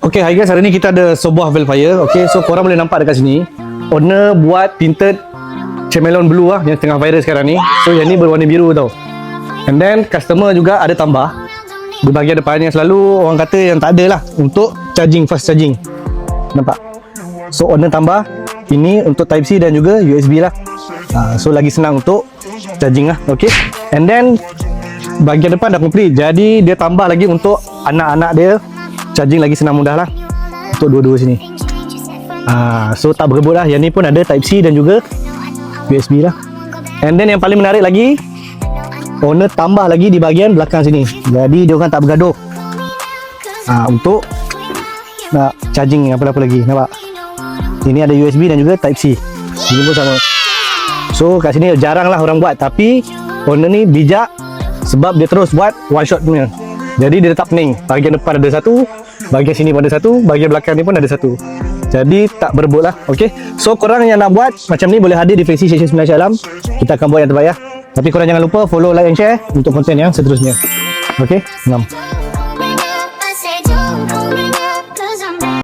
Okay, hi guys, hari ni kita ada sebuah Velfire. Okay, so korang boleh nampak dekat sini owner buat tinted Chemelon Blue lah yang tengah viral sekarang ni. So yang ni berwarna biru tau. And then customer juga ada tambah di bahagian depan yang selalu orang kata yang tak ada lah untuk charging, fast charging. Nampak? So owner tambah ini untuk Type C dan juga USB lah. So lagi senang untuk charging lah. Okay. And then bahagian depan dah complete. Jadi dia tambah lagi untuk anak-anak dia charging lagi senang mudah lah untuk dua-dua sini. So tak berebut lah. Yang ni pun ada Type C dan juga USB lah. And then yang paling menarik lagi, owner tambah lagi di bahagian belakang sini. Jadi dia orang tak bergaduh untuk nak charging apa-apa lagi. Nampak? Ini ada USB dan juga Type C. Ini pun sama. So kat sini jarang lah orang buat. Tapi owner ni bijak sebab dia terus buat one shot punya. Jadi dia tetap pening. Bahagian depan ada satu, bahagian sini pun ada satu, bahagian belakang ni pun ada satu. Jadi tak berebut lah. Okay. So korang yang nak buat macam ni boleh hadir di Fancy Station 9 Shah Alam. Kita akan buat yang terbaik lah. Tapi korang jangan lupa follow, like and share untuk konten yang seterusnya. Okay. 6.